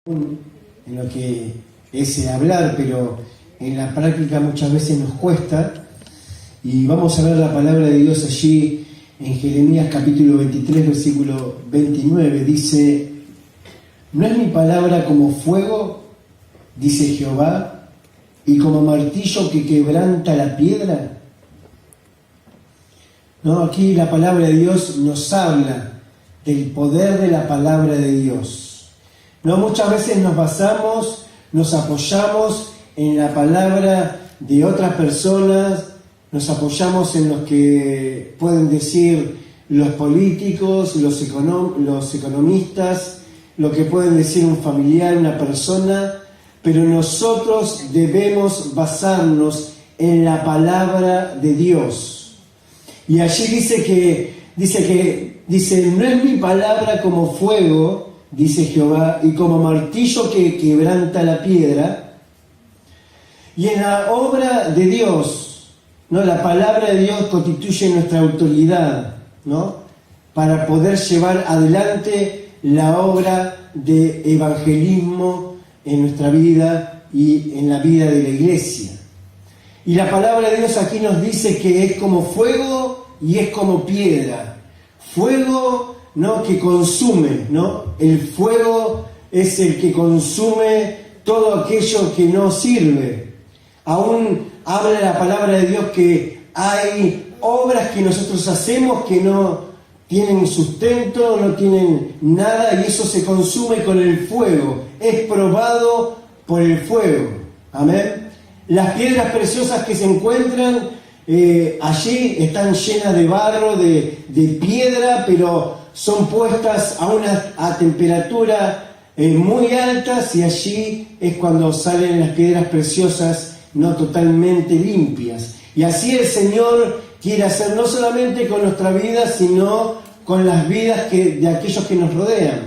en lo que es hablar, pero en la práctica muchas veces nos cuesta. Y vamos a ver la palabra de Dios allí en Jeremías capítulo 23, versículo 29. Dice: ¿no es mi palabra como fuego, dice Jehová, y como martillo que quebranta la piedra? No, aquí la palabra de Dios nos habla del poder de la palabra de Dios. No, muchas veces nos basamos, nos apoyamos en la palabra de otras personas, nos apoyamos en lo que pueden decir los políticos, los economistas, lo que pueden decir un familiar, una persona, pero nosotros debemos basarnos en la palabra de Dios. Y allí dice, no es mi palabra como fuego, dice Jehová, y como martillo que quebranta la piedra. Y en la obra de Dios, ¿no? La palabra de Dios constituye nuestra autoridad, ¿no? Para poder llevar adelante la obra de evangelismo en nuestra vida y en la vida de la iglesia. Y la palabra de Dios aquí nos dice que es como fuego y es como piedra. Fuego, ¿no? Que consume, ¿no? El fuego es el que consume todo aquello que no sirve. Aún habla la palabra de Dios que hay obras que nosotros hacemos que no tienen sustento, no tienen nada, y eso se consume con el fuego. Es probado por el fuego. Amén. Las piedras preciosas que se encuentran allí están llenas de barro, de piedra, pero son puestas a temperatura muy altas, y allí es cuando salen las piedras preciosas no totalmente limpias. Y así el Señor quiere hacer no solamente con nuestra vida, sino con las vidas de aquellos que nos rodean.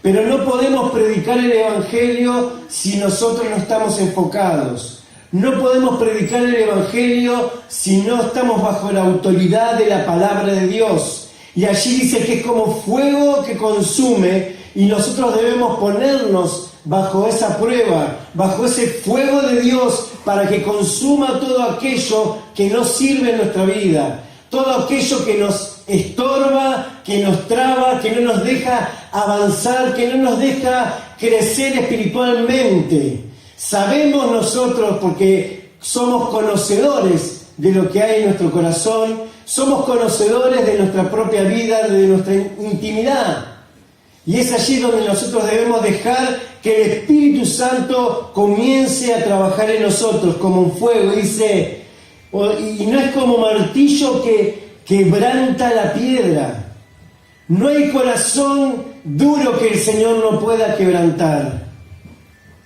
Pero no podemos predicar el Evangelio si nosotros no estamos enfocados. No podemos predicar el Evangelio si no estamos bajo la autoridad de la palabra de Dios. Y allí dice que es como fuego que consume, y nosotros debemos ponernos bajo esa prueba, bajo ese fuego de Dios, para que consuma todo aquello que no sirve en nuestra vida, todo aquello que nos estorba, que nos traba, que no nos deja avanzar, que no nos deja crecer espiritualmente. Sabemos nosotros, porque somos conocedores de lo que hay en nuestro corazón, somos conocedores de nuestra propia vida, de nuestra intimidad. Y es allí donde nosotros debemos dejar que el Espíritu Santo comience a trabajar en nosotros como un fuego. Dice, y no es como martillo que quebranta la piedra. No hay corazón duro que el Señor no pueda quebrantar.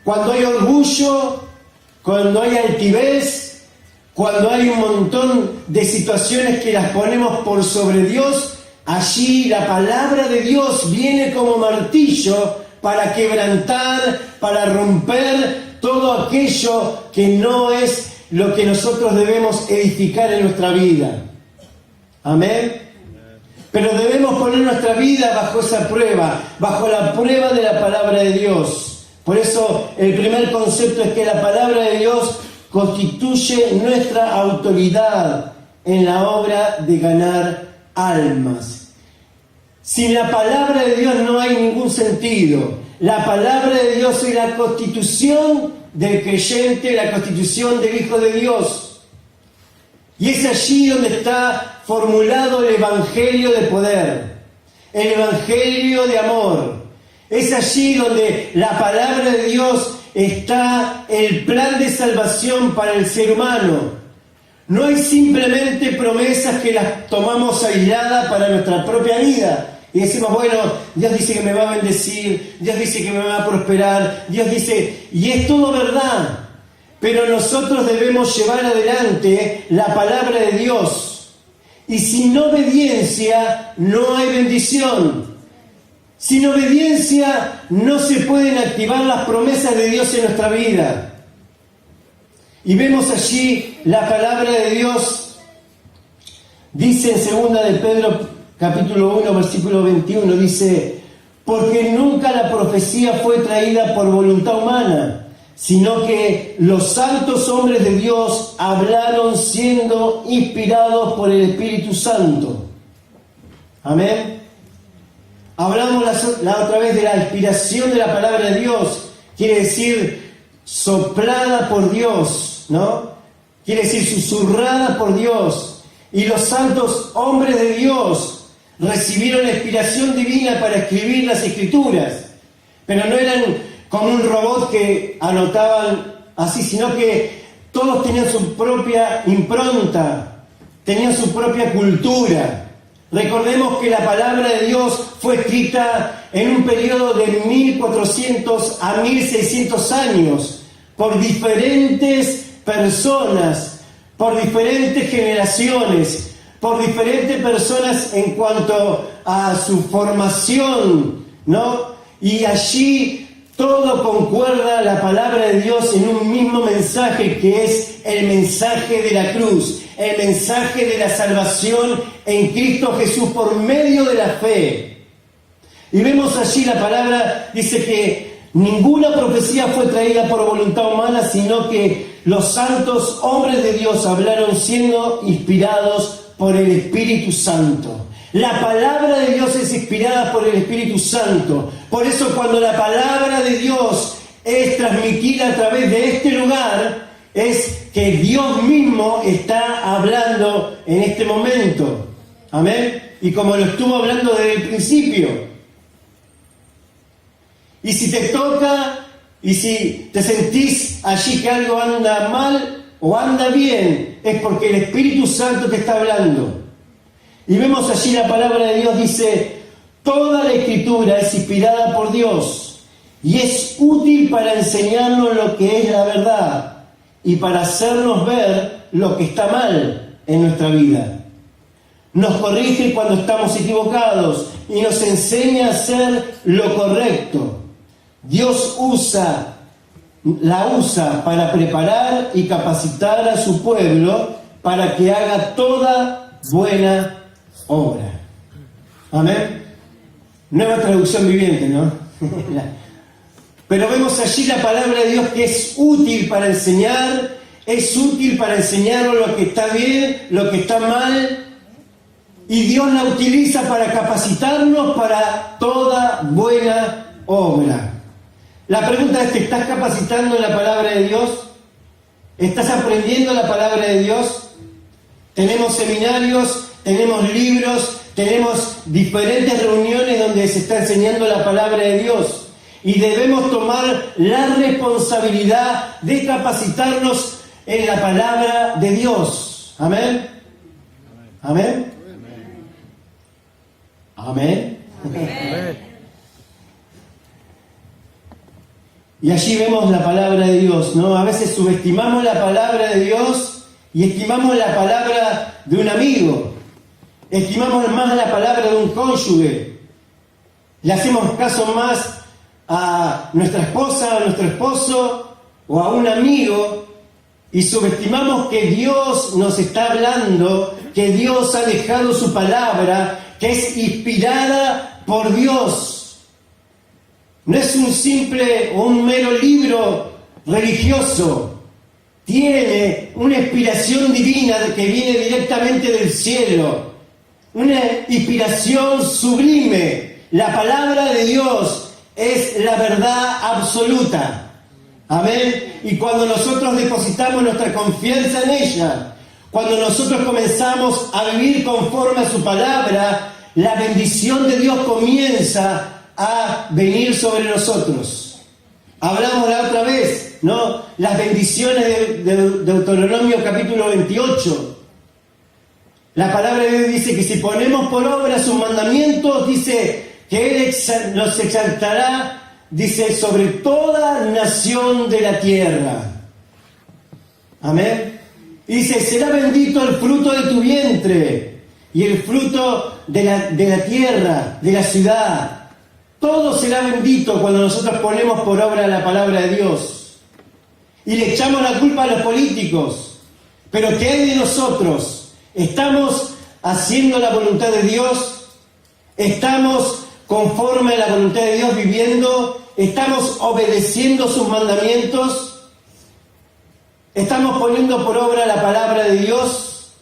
Cuando hay orgullo, cuando hay altivez, cuando hay un montón de situaciones que las ponemos por sobre Dios, allí la palabra de Dios viene como martillo para quebrantar, para romper todo aquello que no es lo que nosotros debemos edificar en nuestra vida. Amén. Pero debemos poner nuestra vida bajo esa prueba, bajo la prueba de la palabra de Dios. Por eso el primer concepto es que la palabra de Dios constituye nuestra autoridad en la obra de ganar almas. Sin la palabra de Dios no hay ningún sentido. La palabra de Dios es la constitución del creyente, la constitución del Hijo de Dios. Y es allí donde está formulado el Evangelio de poder, el Evangelio de amor. Es allí donde la palabra de Dios está el plan de salvación para el ser humano. No hay simplemente promesas que las tomamos aisladas para nuestra propia vida. Y decimos, bueno, Dios dice que me va a bendecir, Dios dice que me va a prosperar, Dios dice, y es todo verdad. Pero nosotros debemos llevar adelante la palabra de Dios. Y sin obediencia no hay bendición. Sin obediencia no se pueden activar las promesas de Dios en nuestra vida. Y vemos allí la palabra de Dios. Dice en 2 de Pedro capítulo 1, versículo 21, dice: porque nunca la profecía fue traída por voluntad humana, sino que los santos hombres de Dios hablaron siendo inspirados por el Espíritu Santo. Amén. Hablamos la otra vez de la inspiración de la palabra de Dios, quiere decir soplada por Dios, ¿no? Quiere decir susurrada por Dios. Y los santos hombres de Dios recibieron la inspiración divina para escribir las Escrituras, pero no eran como un robot que anotaban así, sino que todos tenían su propia impronta, tenían su propia cultura. Recordemos que la palabra de Dios fue escrita en un periodo de 1400 a 1600 años por diferentes personas, por diferentes generaciones, por diferentes personas en cuanto a su formación, ¿no? Y allí todo concuerda la palabra de Dios en un mismo mensaje, que es el mensaje de la cruz, el mensaje de la salvación en Cristo Jesús por medio de la fe. Y vemos allí la palabra, dice que ninguna profecía fue traída por voluntad humana, sino que los santos hombres de Dios hablaron siendo inspirados por el Espíritu Santo. La palabra de Dios es inspirada por el Espíritu Santo. Por eso cuando la palabra de Dios es transmitida a través de este lugar, es que Dios mismo está hablando en este momento. Amén. Y como lo estuvo hablando desde el principio. Y si te toca, y si te sentís allí que algo anda mal o anda bien, es porque el Espíritu Santo te está hablando. Y vemos allí la palabra de Dios, dice: toda la Escritura es inspirada por Dios y es útil para enseñarnos lo que es la verdad y para hacernos ver lo que está mal en nuestra vida. Nos corrige cuando estamos equivocados y nos enseña a hacer lo correcto. Dios la usa para preparar y capacitar a su pueblo para que haga toda buena obra. Amén. Nueva traducción viviente, ¿no? Pero vemos allí la palabra de Dios que es útil para enseñar, es útil para enseñarnos lo que está bien, lo que está mal, y Dios la utiliza para capacitarnos para toda buena obra. La pregunta es: ¿te estás capacitando en la palabra de Dios? ¿Estás aprendiendo la palabra de Dios? Tenemos seminarios, tenemos libros, tenemos diferentes reuniones donde se está enseñando la palabra de Dios. Y debemos tomar la responsabilidad de capacitarnos en la palabra de Dios. ¿Amén? ¿Amén? ¿Amén? ¿Amén? Y allí vemos la palabra de Dios, ¿no? A veces subestimamos la palabra de Dios y estimamos la palabra de un amigo. Estimamos más la palabra de un cónyuge. Le hacemos caso más a nuestra esposa, a nuestro esposo o a un amigo, y subestimamos que Dios nos está hablando, que Dios ha dejado su palabra, que es inspirada por Dios. No es un simple o un mero libro religioso. Tiene una inspiración divina que viene directamente del cielo. Una inspiración sublime. La palabra de Dios es la verdad absoluta. Amén. Y cuando nosotros depositamos nuestra confianza en ella, cuando nosotros comenzamos a vivir conforme a su palabra, la bendición de Dios comienza a venir sobre nosotros. Hablamos la otra vez, ¿no? Las bendiciones de Deuteronomio capítulo 28. La palabra de Dios dice que si ponemos por obra sus mandamientos, dice que Él nos exaltará, dice, sobre toda nación de la tierra. Amén. Y dice: será bendito el fruto de tu vientre y el fruto de la tierra, de la ciudad. Todo será bendito cuando nosotros ponemos por obra la palabra de Dios. Y le echamos la culpa a los políticos. Pero ¿qué hay de nosotros? ¿Estamos haciendo la voluntad de Dios? ¿Estamos conforme a la voluntad de Dios viviendo? ¿Estamos obedeciendo sus mandamientos? ¿Estamos poniendo por obra la palabra de Dios?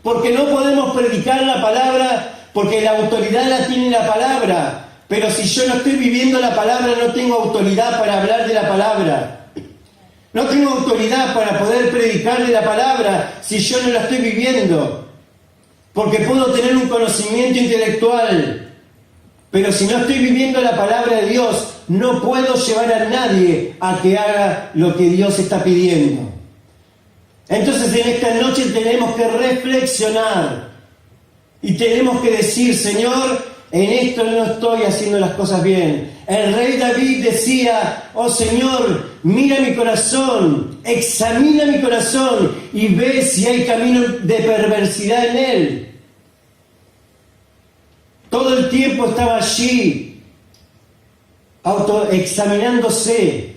Porque no podemos predicar la palabra, porque la autoridad la tiene la palabra. Pero si yo no estoy viviendo la palabra, no tengo autoridad para hablar de la palabra. No tengo autoridad para poder predicar de la palabra si yo no la estoy viviendo. Porque puedo tener un conocimiento intelectual, pero si no estoy viviendo la palabra de Dios, no puedo llevar a nadie a que haga lo que Dios está pidiendo. Entonces en esta noche tenemos que reflexionar y tenemos que decir: Señor, en esto no estoy haciendo las cosas bien. El rey David decía: oh Señor, mira mi corazón, examina mi corazón y ve si hay camino de perversidad en él. Todo el tiempo estaba allí, autoexaminándose.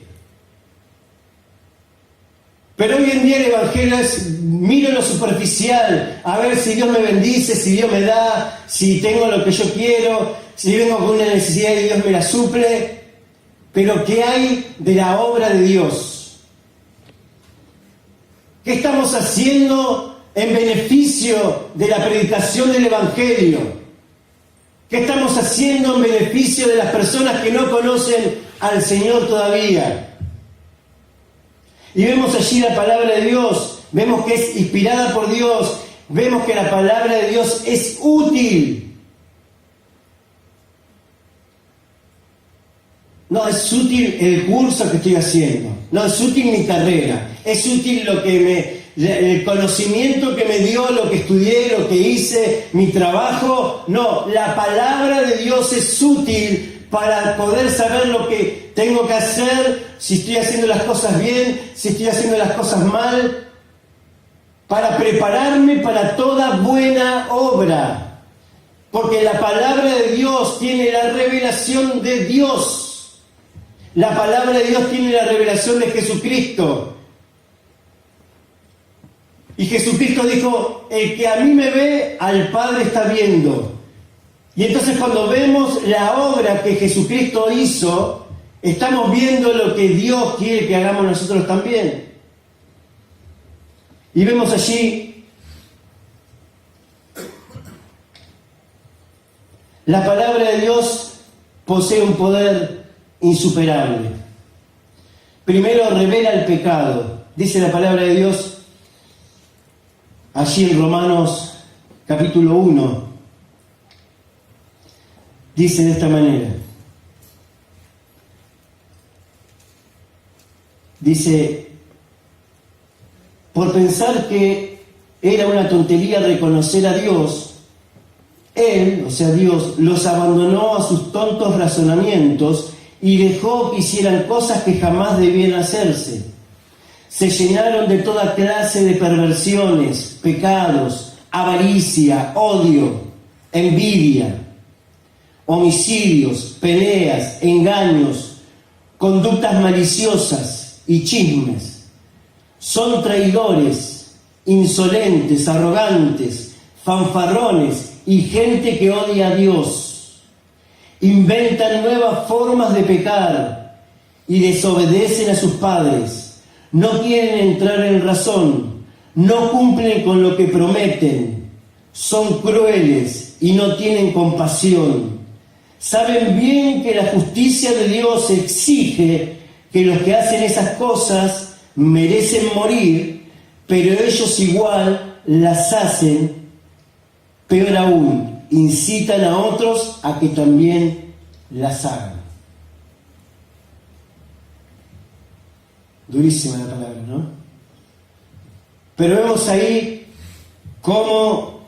Pero hoy en día el Evangelio es: miro lo superficial, a ver si Dios me bendice, si Dios me da, si tengo lo que yo quiero, si vengo con una necesidad y Dios me la suple. Pero ¿qué hay de la obra de Dios? ¿Qué estamos haciendo en beneficio de la predicación del Evangelio? ¿Qué estamos haciendo en beneficio de las personas que no conocen al Señor todavía? Y vemos allí la palabra de Dios, vemos que es inspirada por Dios, vemos que la palabra de Dios es útil. No es útil el curso que estoy haciendo, no es útil mi carrera, es útil el conocimiento que me dio, lo que estudié, lo que hice, mi trabajo. No, la palabra de Dios es útil para poder saber lo que tengo que hacer, si estoy haciendo las cosas bien, si estoy haciendo las cosas mal, para prepararme para toda buena obra. Porque la palabra de Dios tiene la revelación de Dios. La palabra de Dios tiene la revelación de Jesucristo. Y Jesucristo dijo: el que a mí me ve, al Padre está viendo. Y entonces cuando vemos la obra que Jesucristo hizo, estamos viendo lo que Dios quiere que hagamos nosotros también. Y vemos allí la palabra de Dios posee un poder insuperable. Primero revela el pecado. Dice la palabra de Dios allí en Romanos capítulo 1. Dice de esta manera. Dice: por pensar que era una tontería reconocer a Dios, Él, o sea Dios, los abandonó a sus tontos razonamientos y dejó que hicieran cosas que jamás debían hacerse. Se llenaron de toda clase de perversiones, pecados, avaricia, odio, envidia, homicidios, peleas, engaños, conductas maliciosas y chismes. Son traidores, insolentes, arrogantes, fanfarrones y gente que odia a Dios. Inventan nuevas formas de pecar y desobedecen a sus padres. No quieren entrar en razón, no cumplen con lo que prometen. Son crueles y no tienen compasión. Saben bien que la justicia de Dios exige que los que hacen esas cosas merecen morir, pero ellos igual las hacen. Peor aún, incitan a otros a que también las hagan. Durísima la palabra, ¿no? Pero vemos ahí cómo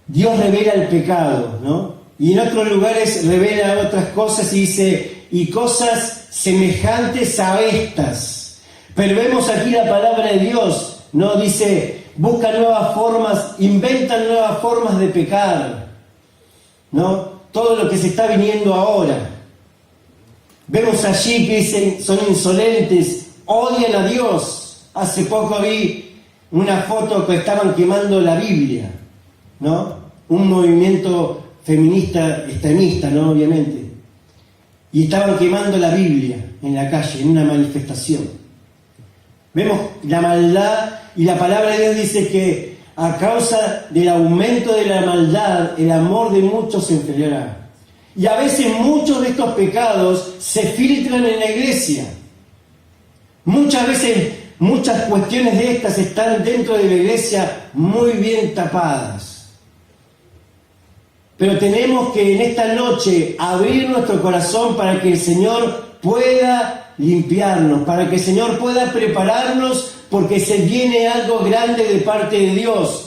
Dios revela el pecado, ¿no? Y en otros lugares revela otras cosas y dice: y cosas semejantes a estas. Pero vemos aquí la palabra de Dios, ¿no? Dice: buscan nuevas formas, inventan nuevas formas de pecar, ¿no? Todo lo que se está viniendo ahora. Vemos allí que dicen: son insolentes, odian a Dios. Hace poco vi una foto que estaban quemando la Biblia, ¿no? Un movimiento feminista extremista, ¿no? Obviamente. Y estaban quemando la Biblia en la calle, en una manifestación. Vemos la maldad y la palabra de Dios dice que a causa del aumento de la maldad, el amor de muchos se enfriará. Y a veces muchos de estos pecados se filtran en la iglesia. Muchas veces, muchas cuestiones de estas están dentro de la iglesia muy bien tapadas. Pero tenemos que en esta noche abrir nuestro corazón para que el Señor pueda limpiarnos, para que el Señor pueda prepararnos, porque se viene algo grande de parte de Dios.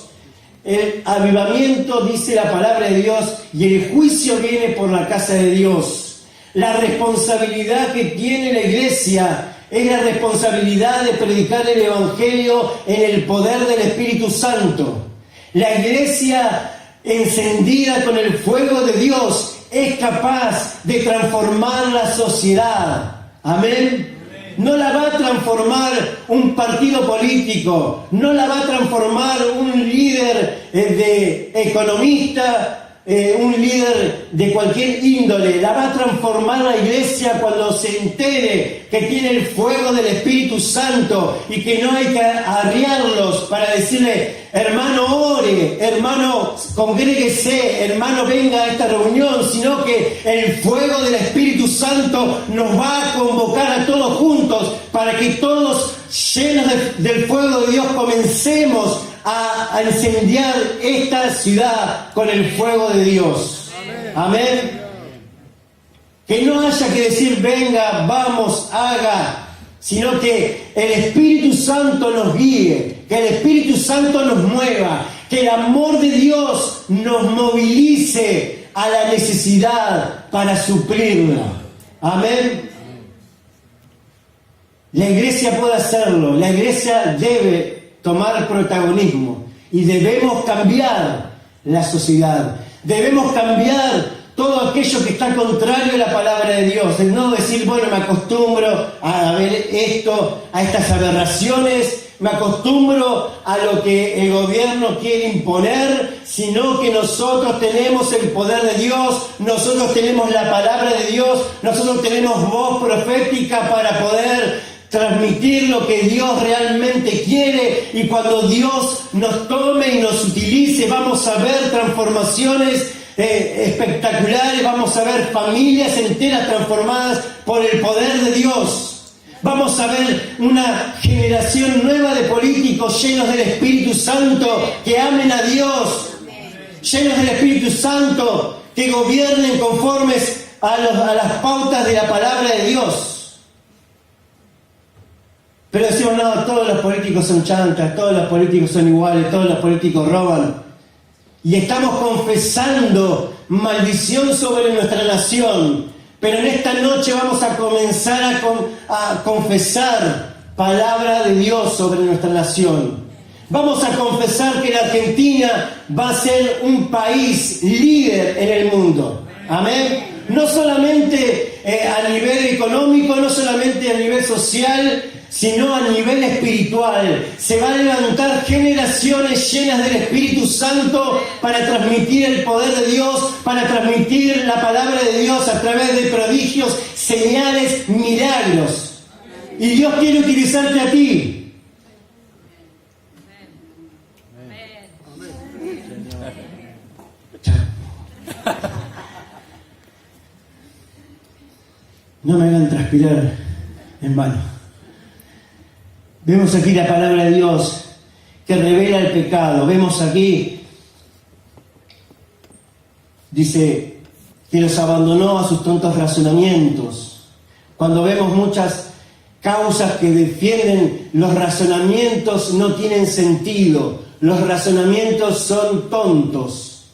El avivamiento, dice la palabra de Dios, y el juicio viene por la casa de Dios. La responsabilidad que tiene la iglesia es la responsabilidad de predicar el Evangelio en el poder del Espíritu Santo. La iglesia encendida con el fuego de Dios es capaz de transformar la sociedad. Amén. No la va a transformar un partido político, no la va a transformar un líder de economista, un líder de cualquier índole. La va a transformar la iglesia cuando se entere que tiene el fuego del Espíritu Santo y que no hay que arriarlos para decirle: hermano, ore, hermano, congréguese, hermano, venga a esta reunión, sino que el fuego del Espíritu Santo nos va a convocar a todos juntos para que todos, llenos del fuego de Dios, comencemos a incendiar esta ciudad con el fuego de Dios. Amén. Que no haya que decir: venga, vamos, haga, sino que el Espíritu Santo nos guíe, que el Espíritu Santo nos mueva, que el amor de Dios nos movilice a la necesidad para suplirla. Amén. La iglesia puede hacerlo, la iglesia debe tomar protagonismo y debemos cambiar la sociedad, debemos cambiar todo aquello que está contrario a la palabra de Dios. El no decir: bueno, me acostumbro a ver esto, a estas aberraciones, me acostumbro a lo que el gobierno quiere imponer, sino que nosotros tenemos el poder de Dios, nosotros tenemos la palabra de Dios, nosotros tenemos voz profética para poder transmitir lo que Dios realmente quiere, y cuando Dios nos tome y nos utilice, vamos a ver transformaciones espectaculares, vamos a ver familias enteras transformadas por el poder de Dios. Vamos a ver una generación nueva de políticos llenos del Espíritu Santo, que amen a Dios, llenos del Espíritu Santo, que gobiernen conformes a las pautas de la palabra de Dios. Pero decimos: no, todos los políticos son chantas, todos los políticos son iguales, todos los políticos roban. Y estamos confesando maldición sobre nuestra nación. Pero en esta noche vamos a comenzar a confesar palabra de Dios sobre nuestra nación. Vamos a confesar que la Argentina va a ser un país líder en el mundo. Amén. No solamente a nivel económico, no solamente a nivel social, sino a nivel espiritual. Se van a levantar generaciones llenas del Espíritu Santo para transmitir el poder de Dios, para transmitir la palabra de Dios a través de prodigios, señales, milagros. Y Dios quiere utilizarte a ti. No me hagan transpirar en vano. Vemos aquí la palabra de Dios que revela el pecado. Vemos aquí, dice, que los abandonó a sus tontos razonamientos. Cuando vemos muchas causas que defienden los razonamientos, no tienen sentido. Los razonamientos son tontos.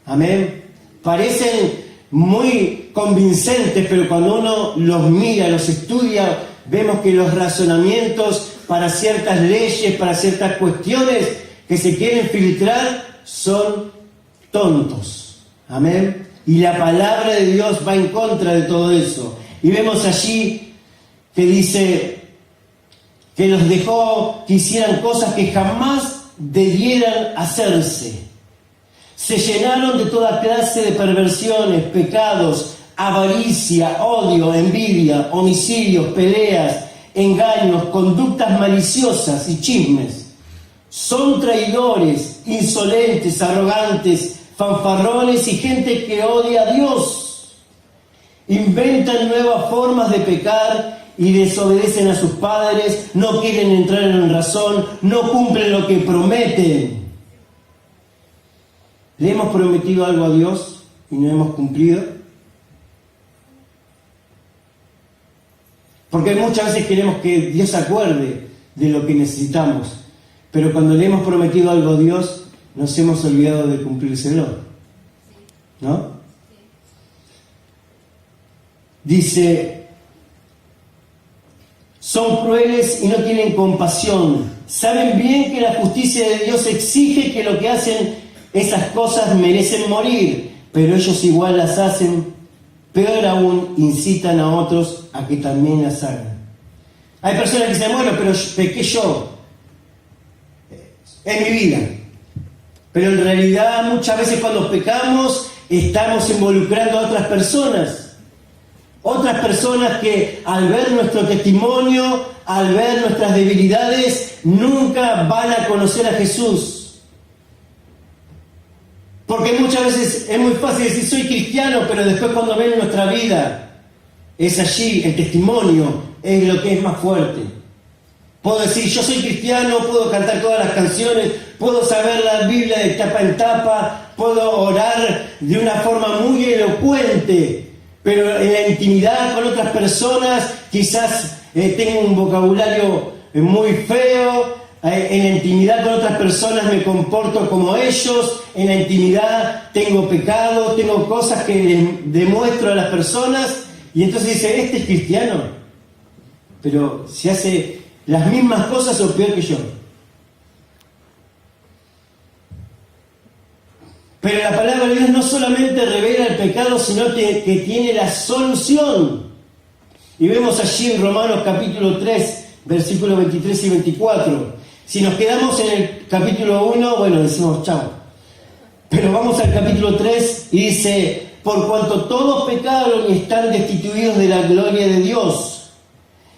Amén. Parecen muy convincentes, pero cuando uno los mira, los estudia, vemos que los razonamientos para ciertas leyes, para ciertas cuestiones que se quieren filtrar, son tontos. Amén. Y la palabra de Dios va en contra de todo eso. Y vemos allí que dice que los dejó que hicieran cosas que jamás debieran hacerse. Se llenaron de toda clase de perversiones, pecados, avaricia, odio, envidia, homicidios, peleas, engaños, conductas maliciosas y chismes. Son traidores, insolentes, arrogantes, fanfarrones y gente que odia a Dios. Inventan nuevas formas de pecar y desobedecen a sus padres, no quieren entrar en razón, no cumplen lo que prometen. ¿Le hemos prometido algo a Dios y no hemos cumplido? Porque muchas veces queremos que Dios se acuerde de lo que necesitamos, pero cuando le hemos prometido algo a Dios, nos hemos olvidado de cumplírselo, ¿no? Dice, son crueles y no tienen compasión. Saben bien que la justicia de Dios exige que lo que hacen esas cosas merecen morir, pero ellos igual las hacen. Peor aún, incitan a otros a que también las hagan. Hay personas que dicen, bueno, pero pequé yo en mi vida. Pero en realidad muchas veces cuando pecamos estamos involucrando a otras personas. Otras personas que al ver nuestro testimonio, al ver nuestras debilidades, nunca van a conocer a Jesús. Porque muchas veces es muy fácil decir soy cristiano, pero después cuando ven nuestra vida, es allí, el testimonio es lo que es más fuerte. Puedo decir yo soy cristiano, puedo cantar todas las canciones, puedo saber la Biblia de tapa en tapa, puedo orar de una forma muy elocuente, pero en la intimidad con otras personas quizás tengo un vocabulario muy feo. En la intimidad con otras personas me comporto como ellos, en la intimidad tengo pecados, tengo cosas que les demuestro a las personas, y entonces dice, este es cristiano, pero se hace las mismas cosas o peor que yo. Pero la palabra de Dios no solamente revela el pecado, sino que tiene la solución. Y vemos allí en Romanos capítulo 3, versículos 23 y 24. Si nos quedamos en el capítulo 1, bueno, decimos chao. Pero vamos al capítulo 3 y dice, por cuanto todos pecaron y están destituidos de la gloria de Dios,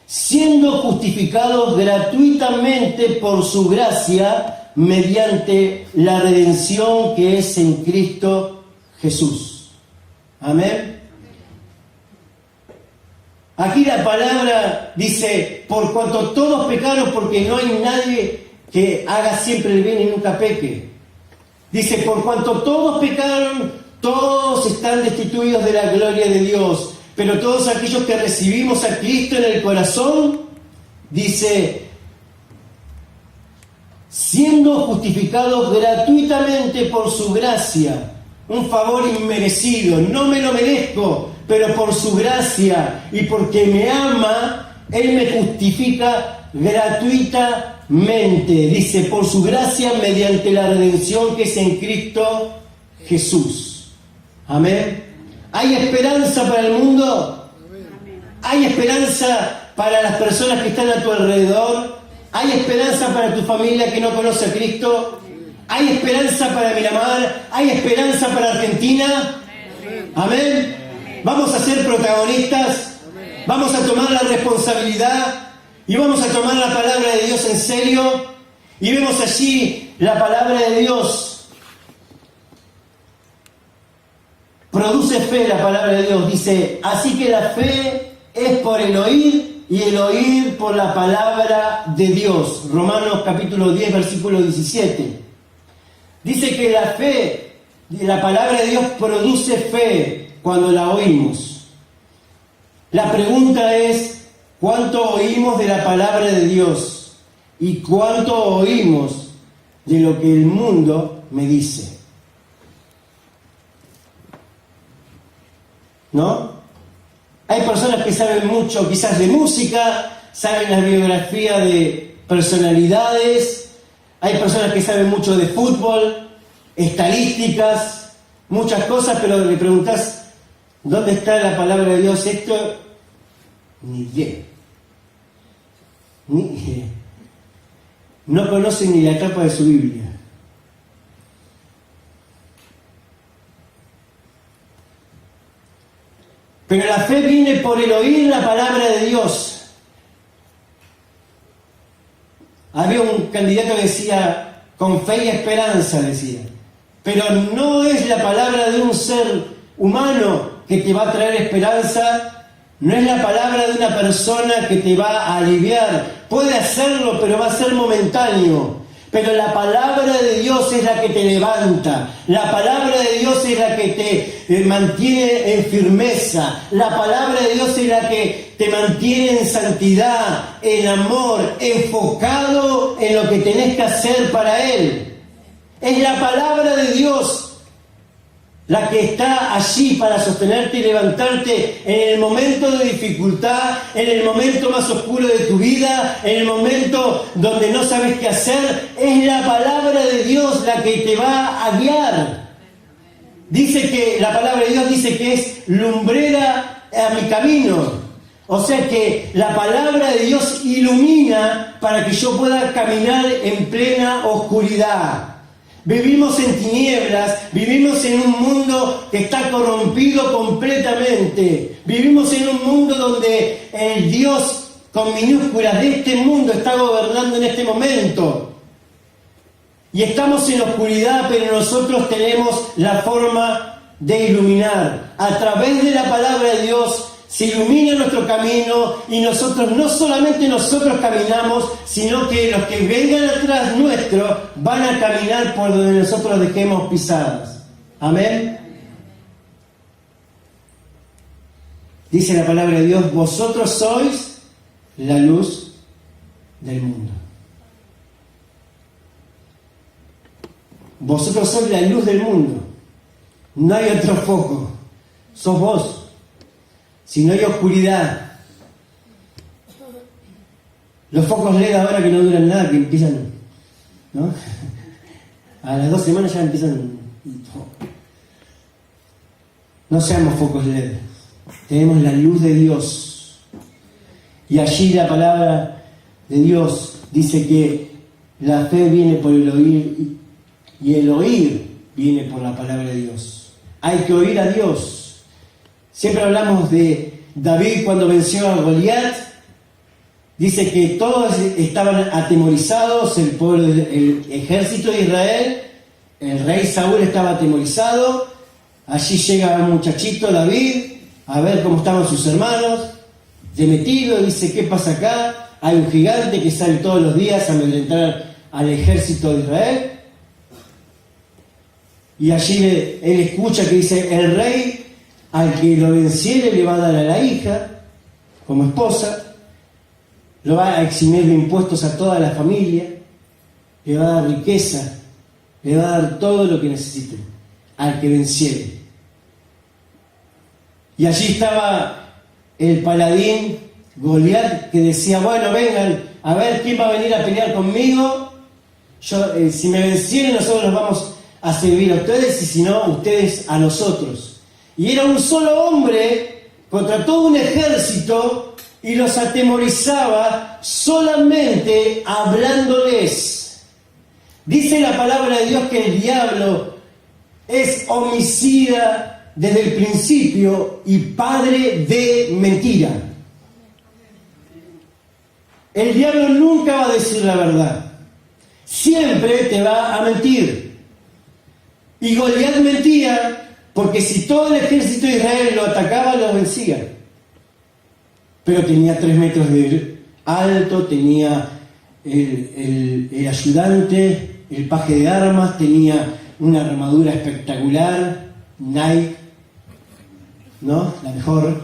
siendo justificados gratuitamente por su gracia, mediante la redención que es en Cristo Jesús. Amén. Aquí la palabra dice, por cuanto todos pecaron, porque no hay nadie que haga siempre el bien y nunca peque. Dice, por cuanto todos pecaron, todos están destituidos de la gloria de Dios. Pero todos aquellos que recibimos a Cristo en el corazón, dice, siendo justificados gratuitamente por su gracia, un favor inmerecido, no me lo merezco, pero por su gracia y porque me ama, Él me justifica gratuitamente. Dice, por su gracia mediante la redención que es en Cristo Jesús. Amén. ¿Hay esperanza para el mundo? ¿Hay esperanza para las personas que están a tu alrededor? ¿Hay esperanza para tu familia que no conoce a Cristo? ¿Hay esperanza para Miramar? ¿Hay esperanza para Argentina? Amén. Vamos a ser protagonistas, vamos a tomar la responsabilidad y vamos a tomar la palabra de Dios en serio. Y vemos allí la palabra de Dios. Produce fe la palabra de Dios. Dice, así que la fe es por el oír y el oír por la palabra de Dios. Romanos capítulo 10, versículo 17. Dice que la fe, la palabra de Dios produce fe cuando la oímos. La pregunta es, ¿cuánto oímos de la palabra de Dios? ¿Y cuánto oímos de lo que el mundo me dice? ¿No? Hay personas que saben mucho quizás de música, saben la biografía de personalidades, hay personas que saben mucho de fútbol, estadísticas, muchas cosas, pero le preguntás, ¿dónde está la palabra de Dios? Esto, ni idea. No conocen ni la tapa de su Biblia. Pero la fe viene por el oír la palabra de Dios. Había un candidato que decía, con fe y esperanza, decía. Pero no es la palabra de un ser humano que te va a traer esperanza, no es la palabra de una persona que te va a aliviar. Puede hacerlo, pero va a ser momentáneo. Pero la palabra de Dios es la que te levanta. La palabra de Dios es la que te mantiene en firmeza. La palabra de Dios es la que te mantiene en santidad, en amor, enfocado en lo que tenés que hacer para Él. Es la palabra de Dios la que está allí para sostenerte y levantarte en el momento de dificultad, en el momento más oscuro de tu vida, en el momento donde no sabes qué hacer. Es la palabra de Dios la que te va a guiar. Dice que la palabra de Dios dice que es lumbrera a mi camino. O sea que la palabra de Dios ilumina para que yo pueda caminar en plena oscuridad. Vivimos en tinieblas, vivimos en un mundo que está corrompido completamente. Vivimos en un mundo donde el Dios con minúsculas de este mundo está gobernando en este momento. Y estamos en oscuridad, pero nosotros tenemos la forma de iluminar. A través de la palabra de Dios se ilumina nuestro camino y nosotros, no solamente nosotros caminamos, sino que los que vengan atrás nuestro van a caminar por donde nosotros dejemos pisadas. Amén. Dice la palabra de Dios, vosotros sois la luz del mundo. Vosotros sois la luz del mundo. No hay otro foco. Sos vos. Si no hay oscuridad, los focos LED ahora que no duran nada, que empiezan, ¿no? A las 2 semanas ya empiezan. No seamos focos LED, tenemos la luz de Dios. Y allí la palabra de Dios dice que la fe viene por el oír y el oír viene por la palabra de Dios. Hay que oír a Dios. Siempre hablamos de David cuando venció a Goliat. Dice que todos estaban atemorizados, el pueblo, el ejército de Israel. El rey Saúl estaba atemorizado. Allí llega un muchachito, David, a ver cómo estaban sus hermanos. De metido, dice, ¿qué pasa acá? Hay un gigante que sale todos los días a amedrentar al ejército de Israel. Y allí él escucha que dice, el rey al que lo venciere le va a dar a la hija como esposa, lo va a eximir de impuestos a toda la familia, le va a dar riqueza, le va a dar todo lo que necesite al que venciere. Y allí estaba el paladín Goliat que decía, bueno, vengan, a ver quién va a venir a pelear conmigo. Yo, si me vencieren, nosotros los vamos a servir a ustedes, y si no, ustedes a nosotros. Y era un solo hombre contra todo un ejército y los atemorizaba solamente hablándoles. Dice la palabra de Dios que el diablo es homicida desde el principio y padre de mentira. El diablo nunca va a decir la verdad. Siempre te va a mentir. Y Goliat mentía porque si todo el ejército de Israel lo atacaba, lo vencía. Pero tenía 3 metros de alto, tenía el ayudante, el paje de armas, tenía una armadura espectacular, Nike, ¿no? La mejor.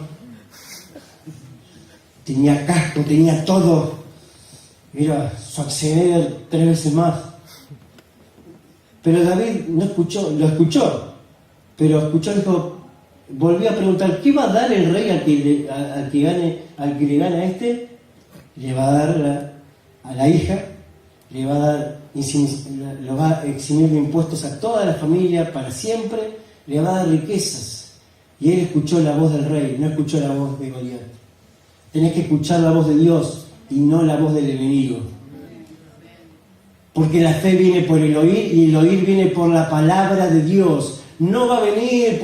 Tenía casco, tenía todo. Era Schwarzenegger 3 veces más. Pero David no escuchó, lo escuchó. Pero escuchó, dijo, volvió a preguntar, ¿qué va a dar el rey al que le gane a este? Le va a dar a la hija, le va a dar, lo va a eximir de impuestos a toda la familia para siempre, le va a dar riquezas. Y él escuchó la voz del rey, no escuchó la voz de Goliat. Tenés que escuchar la voz de Dios y no la voz del enemigo. Porque la fe viene por el oír y el oír viene por la palabra de Dios. no va a venir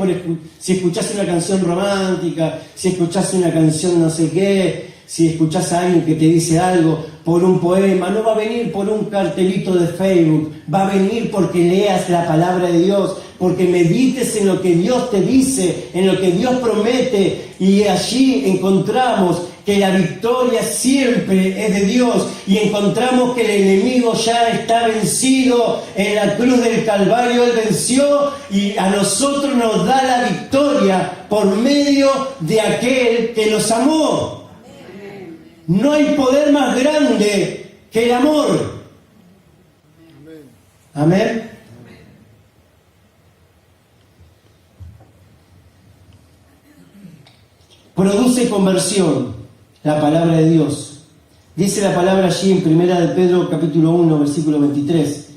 si escuchás una canción romántica, si escuchás una canción no sé qué, si escuchás a alguien que te dice algo, por un poema, no va a venir por un cartelito de Facebook, va a venir porque leas la palabra de Dios, porque medites en lo que Dios te dice, en lo que Dios promete, y allí encontramos que la victoria siempre es de Dios, y encontramos que el enemigo ya está vencido en la cruz del Calvario. Él venció y a nosotros nos da la victoria por medio de aquel que nos amó. No hay poder más grande que el amor. Amén. Produce conversión la palabra de Dios. Dice la palabra allí en 1 de Pedro capítulo 1, versículo 23.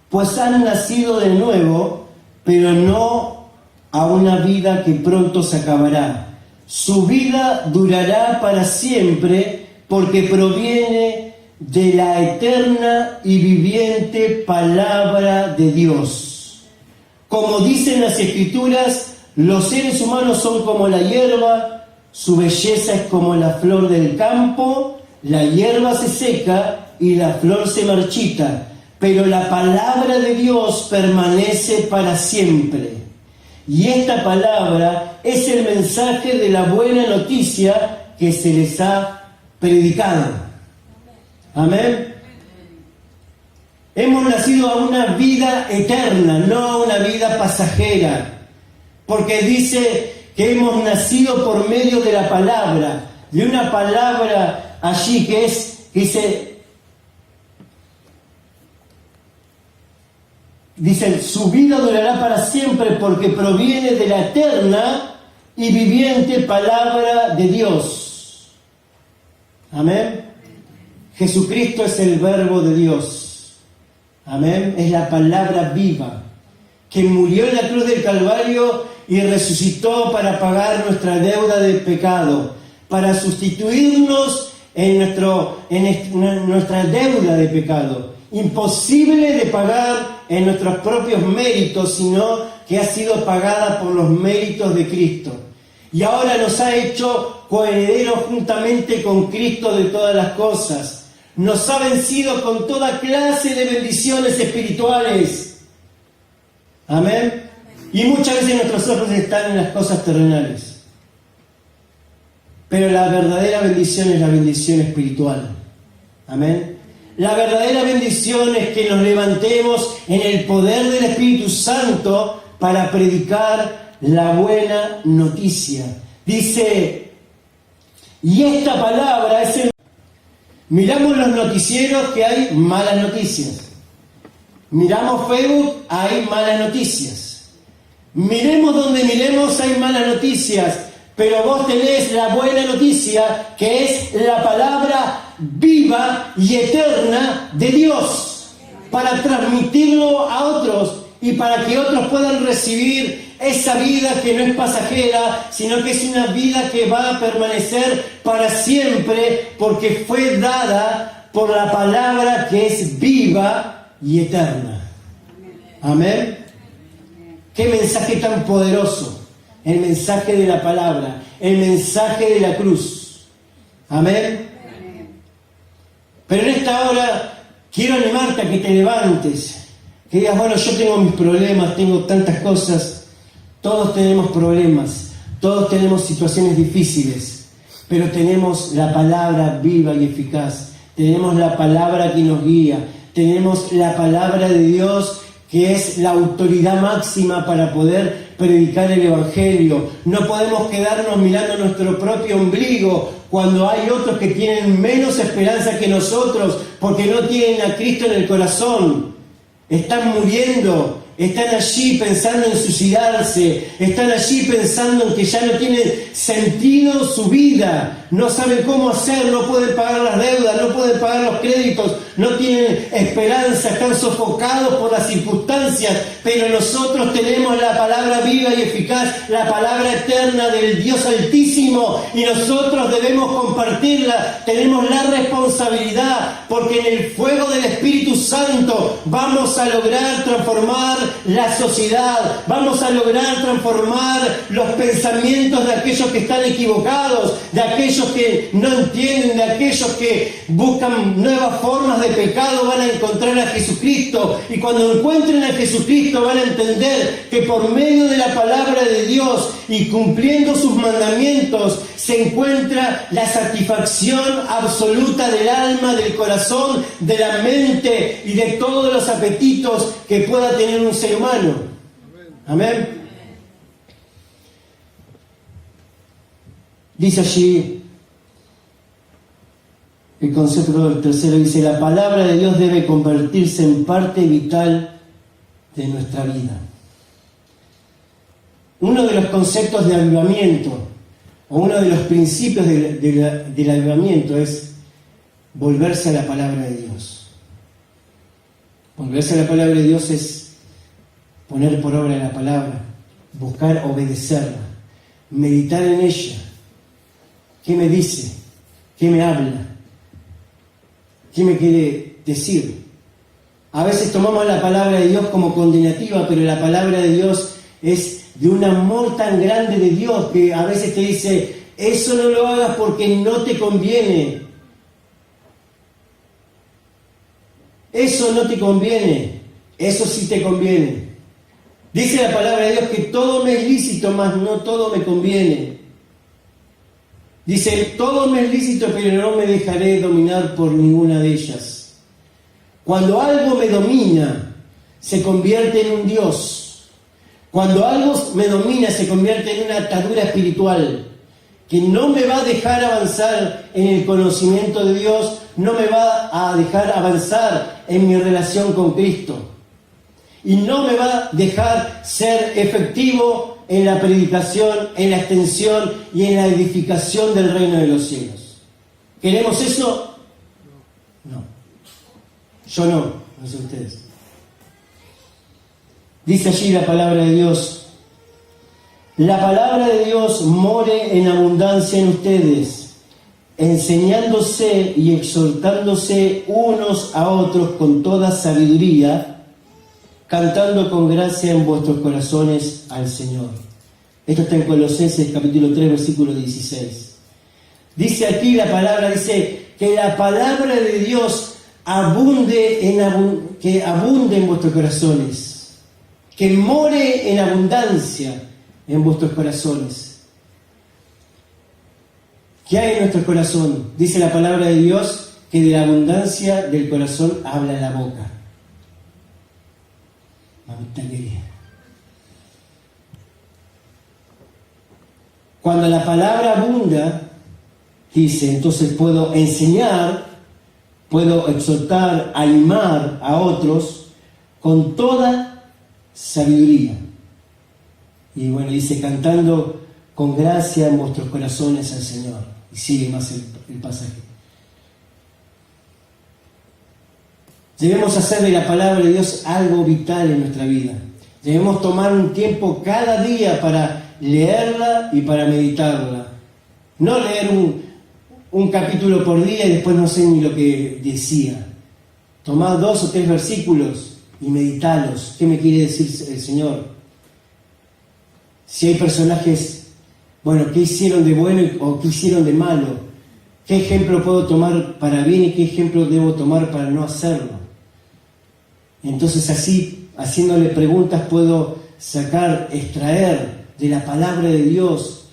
Pues han nacido de nuevo, pero no a una vida que pronto se acabará. Su vida durará para siempre, porque proviene de la eterna y viviente palabra de Dios. Como dicen las Escrituras, los seres humanos son como la hierba, su belleza es como la flor del campo, la hierba se seca y la flor se marchita, pero la palabra de Dios permanece para siempre. Y esta palabra es el mensaje de la buena noticia que se les ha predicado. Amén. Hemos nacido a una vida eterna, no a una vida pasajera, porque dice que hemos nacido por medio de la palabra, de una palabra allí que dice, su vida durará para siempre porque proviene de la eterna y viviente palabra de Dios. Amén. Jesucristo es el verbo de Dios. Amén. Es la palabra viva que murió en la cruz del Calvario y resucitó para pagar nuestra deuda de pecado, para sustituirnos en nuestra deuda de pecado, imposible de pagar en nuestros propios méritos, sino que ha sido pagada por los méritos de Cristo. Y ahora nos ha hecho coherederos juntamente con Cristo de todas las cosas. Nos ha vencido con toda clase de bendiciones espirituales. Amén. Y muchas veces nuestros ojos están en las cosas terrenales. Pero la verdadera bendición es la bendición espiritual. Amén. La verdadera bendición es que nos levantemos en el poder del Espíritu Santo para predicar la buena noticia. Dice, y esta palabra es el... Miramos los noticieros que hay malas noticias. Miramos Facebook, hay malas noticias. Miremos donde miremos, hay malas noticias. Pero vos tenés la buena noticia, que es la palabra viva y eterna de Dios, para transmitirlo a otros y para que otros puedan recibir esa vida que no es pasajera, sino que es una vida que va a permanecer para siempre, porque fue dada por la palabra que es viva y eterna. Amén. Qué mensaje tan poderoso. El mensaje de la palabra, el mensaje de la cruz. Amén. Pero en esta hora quiero animarte a que te levantes, que digas, bueno, yo tengo mis problemas, tengo tantas cosas. Todos tenemos problemas, todos tenemos situaciones difíciles, pero tenemos la palabra viva y eficaz. Tenemos la palabra que nos guía, tenemos la palabra de Dios, que es la autoridad máxima para poder predicar el Evangelio. No podemos quedarnos mirando nuestro propio ombligo cuando hay otros que tienen menos esperanza que nosotros porque no tienen a Cristo en el corazón. Están muriendo, están allí pensando en suicidarse, están allí pensando en que ya no tiene sentido su vida, no saben cómo hacer, no pueden pagar las deudas, no pueden pagar los créditos, no tienen esperanza, están sofocados por las circunstancias, pero nosotros tenemos la palabra viva y eficaz, la palabra eterna del Dios Altísimo, y nosotros debemos compartirla. Tenemos la responsabilidad, porque en el fuego del Espíritu Santo vamos a lograr transformar la sociedad, vamos a lograr transformar los pensamientos de aquellos que están equivocados, de aquellos que no entienden, de aquellos que buscan nuevas formas de pecado. Van a encontrar a Jesucristo, y cuando encuentren a Jesucristo van a entender que por medio de la palabra de Dios y cumpliendo sus mandamientos se encuentra la satisfacción absoluta del alma, del corazón, de la mente y de todos los apetitos que pueda tener un ser humano. Amén. Dice allí el concepto del tercero, dice: la palabra de Dios debe convertirse en parte vital de nuestra vida. Uno de los conceptos de avivamiento, o uno de los principios del avivamiento, es volverse a la palabra de Dios. Volverse a la palabra de Dios es poner por obra la palabra, buscar obedecerla, meditar en ella. ¿Qué me dice? ¿Qué me habla? ¿Qué me quiere decir? A veces tomamos la palabra de Dios como condenativa, pero la palabra de Dios es de un amor tan grande de Dios que a veces te dice: eso no lo hagas porque no te conviene. Eso no te conviene, eso sí te conviene. Dice la palabra de Dios que todo me es lícito, mas no todo me conviene. Dice: todo me es lícito, pero no me dejaré dominar por ninguna de ellas. Cuando algo me domina, se convierte en un Dios. Cuando algo me domina, se convierte en una atadura espiritual que no me va a dejar avanzar en el conocimiento de Dios, no me va a dejar avanzar en mi relación con Cristo, y no me va a dejar ser efectivo en la predicación, en la extensión y en la edificación del reino de los cielos. ¿Queremos eso? No. Yo no sé ustedes. Dice allí la palabra de Dios: la palabra de Dios more en abundancia en ustedes, enseñándose y exhortándose unos a otros con toda sabiduría, cantando con gracia en vuestros corazones al Señor. Esto está en Colosenses capítulo 3, versículo 16. Dice aquí la palabra, dice que la palabra de Dios que abunde en vuestros corazones, que more en abundancia en vuestros corazones. ¿Qué hay en nuestro corazón? Dice la palabra de Dios que de la abundancia del corazón habla la boca. Mamita querida. Cuando la palabra abunda, dice, entonces puedo enseñar, puedo exhortar, animar a otros con toda sabiduría. Y bueno, dice, cantando con gracia en vuestros corazones al Señor. Y sigue más el pasaje. Debemos hacer de la palabra de Dios algo vital en nuestra vida. Debemos tomar un tiempo cada día para leerla y para meditarla. No leer un capítulo por día y después no sé ni lo que decía. Tomad 2 o 3 versículos y meditalos. ¿Qué me quiere decir el Señor? Si hay personajes, bueno, ¿qué hicieron de bueno o qué hicieron de malo? ¿Qué ejemplo puedo tomar para bien y qué ejemplo debo tomar para no hacerlo? Entonces así, haciéndole preguntas, puedo extraer de la palabra de Dios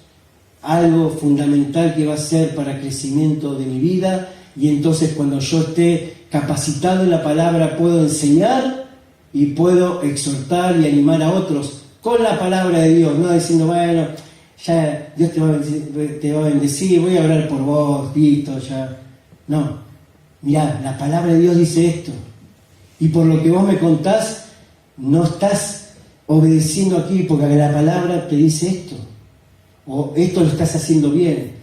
algo fundamental que va a ser para crecimiento de mi vida, y entonces cuando yo esté capacitado en la palabra puedo enseñar y puedo exhortar y animar a otros con la palabra de Dios, no diciendo, bueno, ya Dios te va a bendecir, voy a hablar por vos, listo, ya. No, mirá, la palabra de Dios dice esto, y por lo que vos me contás, no estás obedeciendo aquí, porque la palabra te dice esto, o esto lo estás haciendo bien,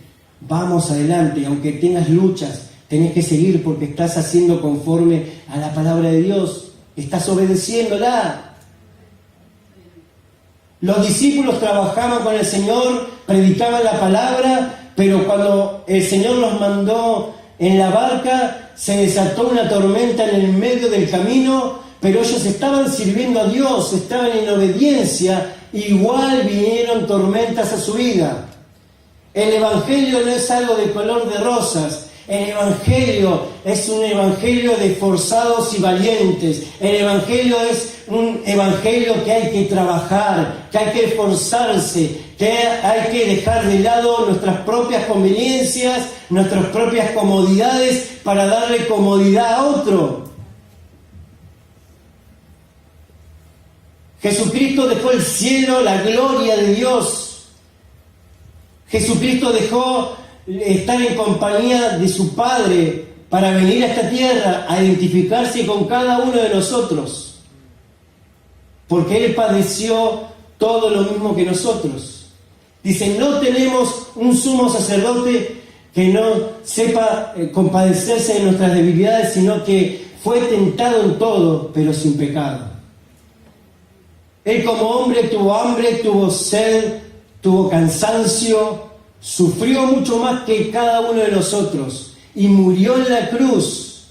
vamos adelante, aunque tengas luchas, tenés que seguir porque estás haciendo conforme a la palabra de Dios, estás obedeciéndola. Los discípulos trabajaban con el Señor, predicaban la palabra, pero cuando el Señor los mandó en la barca, se desató una tormenta en el medio del camino, pero ellos estaban sirviendo a Dios, estaban en obediencia, igual vinieron tormentas a su vida. El Evangelio no es algo de color de rosas. El Evangelio es un Evangelio de forzados y valientes. El Evangelio es un Evangelio que hay que trabajar, que hay que esforzarse, que hay que dejar de lado nuestras propias conveniencias, nuestras propias comodidades para darle comodidad a otro. Jesucristo dejó el cielo, la gloria de Dios. Jesucristo dejó estar en compañía de su Padre para venir a esta tierra a identificarse con cada uno de nosotros, porque Él padeció todo lo mismo que nosotros. Dice, no tenemos un sumo sacerdote que no sepa compadecerse de nuestras debilidades, sino que fue tentado en todo, pero sin pecado. Él como hombre tuvo hambre, tuvo sed, tuvo cansancio, sufrió mucho más que cada uno de nosotros y murió en la cruz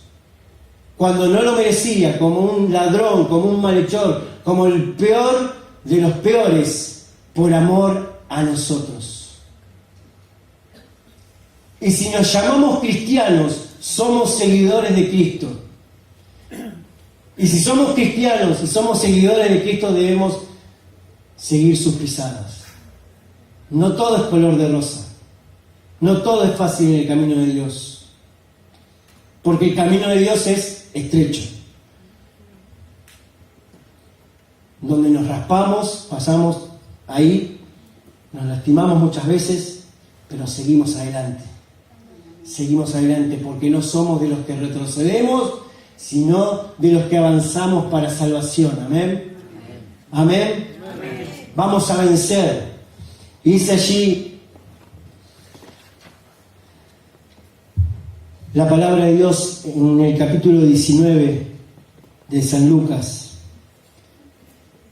cuando no lo merecía, como un ladrón, como un malhechor, como el peor de los peores, por amor a nosotros. Y si nos llamamos cristianos, somos seguidores de Cristo. Y si somos cristianos y somos seguidores de Cristo, debemos seguir sus pisadas. No todo es color de rosa. No todo es fácil en el camino de Dios. Porque el camino de Dios es estrecho. Donde nos raspamos, pasamos ahí, nos lastimamos muchas veces, pero seguimos adelante. Seguimos adelante porque no somos de los que retrocedemos, sino de los que avanzamos para salvación. Amén. Amén. Amén. Vamos a vencer. Dice allí la palabra de Dios en el capítulo 19 de San Lucas.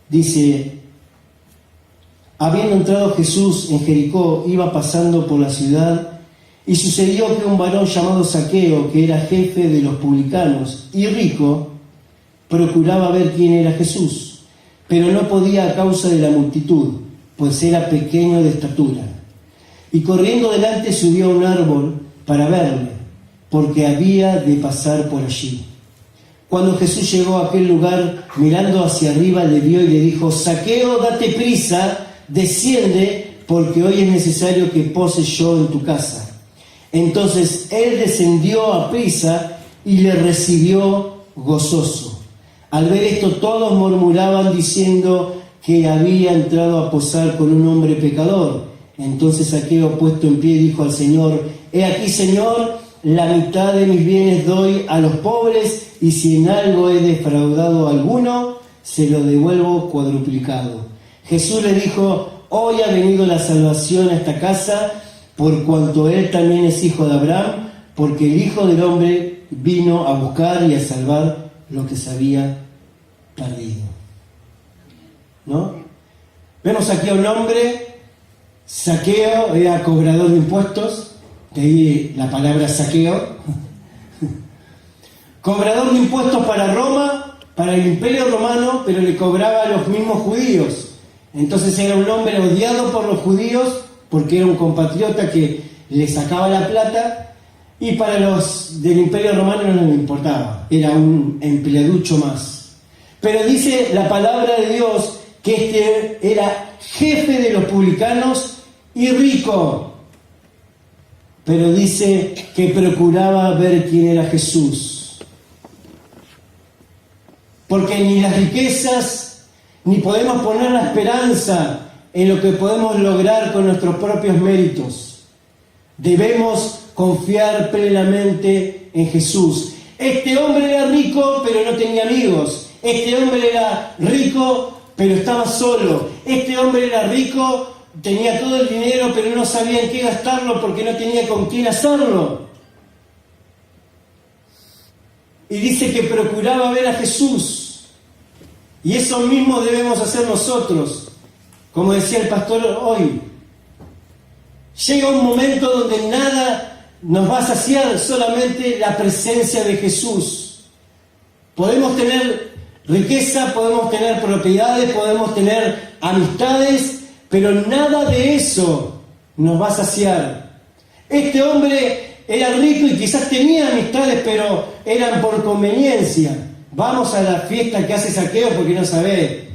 Dice, habiendo entrado Jesús en Jericó, iba pasando por la ciudad, y sucedió que un varón llamado Zaqueo, que era jefe de los publicanos y rico, procuraba ver quién era Jesús, pero no podía a causa de la multitud, pues era pequeño de estatura. Y corriendo delante subió a un árbol para verle, porque había de pasar por allí. Cuando Jesús llegó a aquel lugar, mirando hacia arriba, le vio y le dijo, Zaqueo, date prisa, desciende, porque hoy es necesario que pose yo en tu casa. Entonces él descendió a prisa y le recibió gozoso. Al ver esto todos murmuraban diciendo que había entrado a posar con un hombre pecador. Entonces Zaqueo, puesto en pie, dijo al Señor, he aquí, Señor, la mitad de mis bienes doy a los pobres, y si en algo he defraudado a alguno, se lo devuelvo cuadruplicado. Jesús le dijo, hoy ha venido la salvación a esta casa, por cuanto él también es hijo de Abraham, porque el Hijo del Hombre vino a buscar y a salvar lo que se había perdido. ¿No? Vemos aquí a un hombre, Zaqueo, era cobrador de impuestos, de ahí la palabra saqueo. Cobrador de impuestos para Roma, para el Imperio Romano, pero le cobraba a los mismos judíos. Entonces era un hombre odiado por los judíos, porque era un compatriota que le sacaba la plata, y para los del Imperio Romano no le importaba, era un empleaducho más. Pero dice la palabra de Dios que este era jefe de los publicanos y rico, pero dice que procuraba ver quién era Jesús. Porque ni las riquezas, ni podemos poner la esperanza en lo que podemos lograr con nuestros propios méritos. Debemos confiar plenamente en Jesús. Este hombre era rico, pero no tenía amigos. Este hombre era rico, pero estaba solo. Este hombre era rico, tenía todo el dinero, pero no sabía en qué gastarlo porque no tenía con quién hacerlo. y dice que procuraba ver a Jesús. Y eso mismo debemos hacer nosotros, como decía el pastor hoy. Llega un momento donde nada nos va a saciar, solamente la presencia de Jesús. Podemos tener riqueza, podemos tener propiedades, podemos tener amistades, pero nada de eso nos va a saciar. Este hombre era rico y quizás tenía amistades, pero eran por conveniencia. Vamos a la fiesta que hace Zaqueo porque no sabe,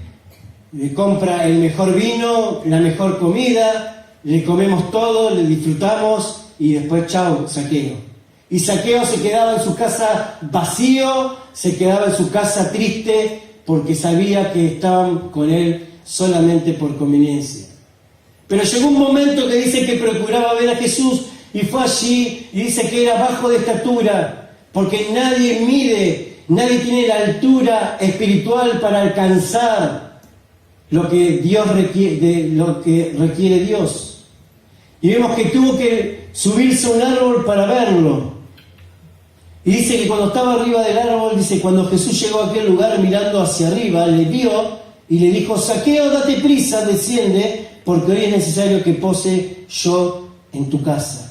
le compra el mejor vino, la mejor comida, le comemos todo, le disfrutamos y después chau, Zaqueo. Y Zaqueo se quedaba en su casa vacío, se quedaba en su casa triste porque sabía que estaban con él solamente por conveniencia. Pero llegó un momento que dice que procuraba ver a Jesús y fue allí y dice que era bajo de estatura, porque nadie tiene la altura espiritual para alcanzar lo que Dios requiere, lo que requiere Dios. Y vemos que tuvo que subirse a un árbol para verlo. Y dice que cuando estaba arriba del árbol, dice, cuando Jesús llegó a aquel lugar mirando hacia arriba, le vio y le dijo: Zaqueo, date prisa, desciende, porque hoy es necesario que pose yo en tu casa.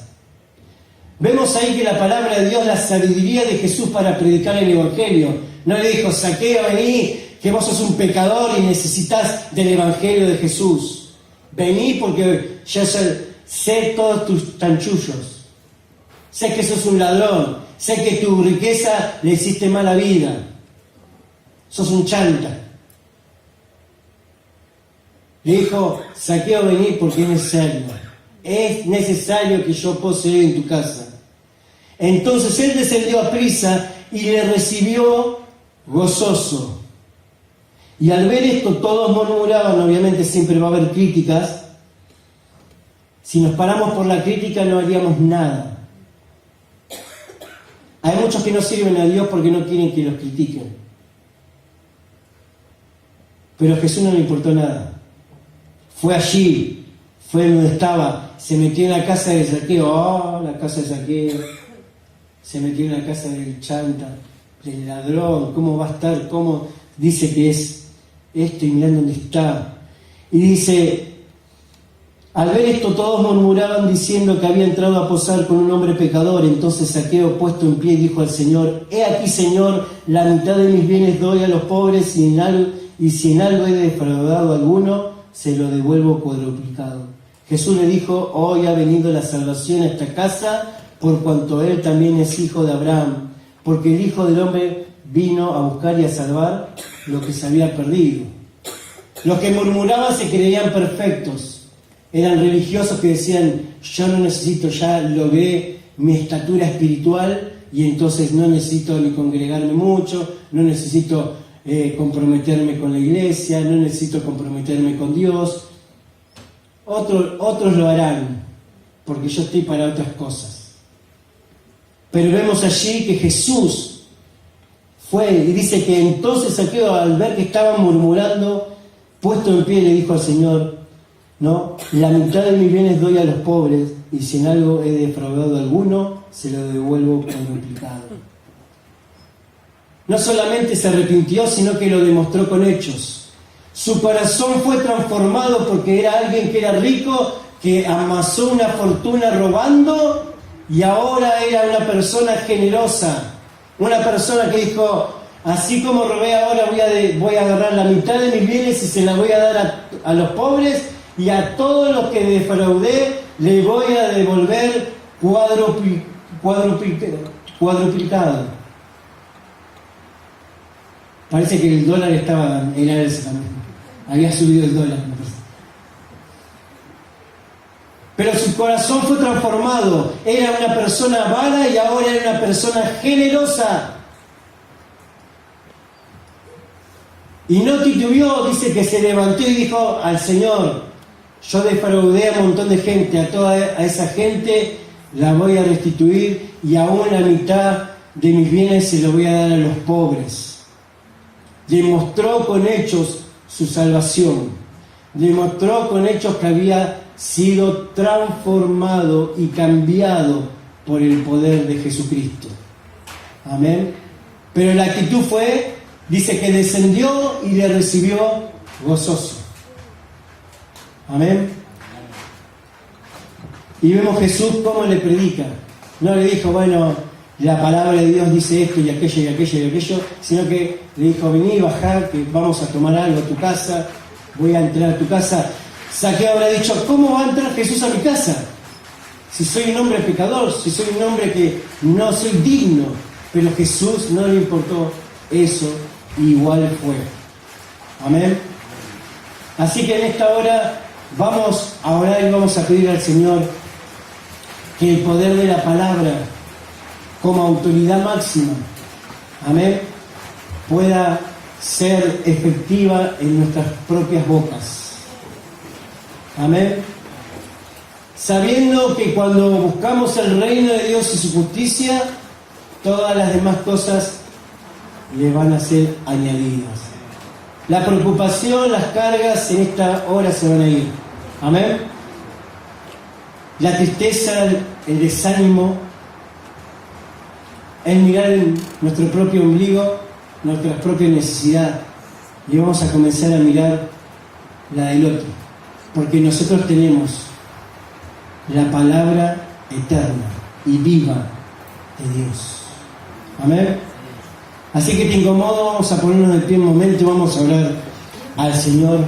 Vemos ahí que la palabra de Dios, la sabiduría de Jesús para predicar el Evangelio. No le dijo: Zaqueo, vení, que vos sos un pecador y necesitas del Evangelio de Jesús. Vení porque ya sé todos tus chanchullos. Sé que sos un ladrón. Sé que tu riqueza le hiciste mala vida. Sos un chanta. Le dijo: Zaqueo, vení porque es necesario. Es necesario que yo posee en tu casa. Entonces él descendió a prisa y le recibió gozoso. Y al ver esto todos murmuraban. Obviamente siempre va a haber críticas. Si nos paramos por la crítica no haríamos nada. Hay muchos que no sirven a Dios porque no quieren que los critiquen. Pero a Jesús no le importó nada. Fue allí, fue donde estaba, se metió en la casa de Zaqueo, la casa de Zaqueo. Se metió en la casa del chanta, del ladrón. ¿Cómo va a estar? ¿Cómo dice que es esto? Y mirando dónde está. Y dice: al ver esto todos murmuraban diciendo que había entrado a posar con un hombre pecador. Entonces Zaqueo, puesto en pie, dijo al Señor: he aquí, Señor, la mitad de mis bienes doy a los pobres, y si en algo he defraudado a alguno, se lo devuelvo cuadruplicado. Jesús le dijo: hoy ha venido la salvación a esta casa, por cuanto él también es hijo de Abraham, porque el Hijo del Hombre vino a buscar y a salvar lo que se había perdido. Los que murmuraban se creían perfectos. Eran religiosos que decían: yo no necesito, ya logré mi estatura espiritual y entonces no necesito ni congregarme mucho, no necesito comprometerme con la iglesia, no necesito comprometerme con Dios. Otros lo harán, porque yo estoy para otras cosas. Pero vemos allí que Jesús fue, y dice que entonces Zaqueo, al ver que estaban murmurando, puesto en pie, le dijo al Señor: ¿no? La mitad de mis bienes doy a los pobres, y si en algo he defraudado a alguno, se lo devuelvo cuadruplicado. No solamente se arrepintió, sino que lo demostró con hechos. Su corazón fue transformado porque era alguien que era rico, que amasó una fortuna robando, y ahora era una persona generosa. Una persona que dijo: así como robé ahora, voy a agarrar la mitad de mis bienes y se la voy a dar a los pobres, y a todos los que defraudé le voy a devolver cuadruplicado. Parece que el dólar estaba en alza también. Había subido el dólar. Pero su corazón fue transformado. Era una persona vana y ahora era una persona generosa. Y no titubeó, dice que se levantó y dijo al Señor: yo defraudé a un montón de gente, a esa gente la voy a restituir, y aún la mitad de mis bienes se los voy a dar a los pobres. Demostró con hechos su salvación. Demostró con hechos que había sido transformado y cambiado por el poder de Jesucristo. Amén. Pero la actitud fue, dice que descendió y le recibió gozoso. Amén. Y vemos Jesús cómo le predica. No le dijo, bueno, la palabra de Dios dice esto y aquello y aquello y aquello, sino que le dijo, vení, bajá, que vamos a tomar algo a tu casa, voy a entrar a tu casa. Saqueo habrá dicho, ¿cómo va a entrar Jesús a mi casa? Si soy un hombre pecador, si soy un hombre que no soy digno. Pero Jesús no le importó eso, igual fue. Amén. Así que en esta hora vamos a orar y vamos a pedir al Señor que el poder de la palabra, como autoridad máxima, amén, pueda ser efectiva en nuestras propias bocas. Amén. Sabiendo que cuando buscamos el reino de Dios y su justicia, todas las demás cosas le van a ser añadidas. La preocupación, las cargas en esta hora se van a ir. Amén. La tristeza, el desánimo, el mirar en nuestro propio ombligo, nuestra propia necesidad. Y vamos a comenzar a mirar la del otro. Porque nosotros tenemos la palabra eterna y viva de Dios. Amén. Así que te incomodo, vamos a ponernos de pie un momento y vamos a orar al Señor.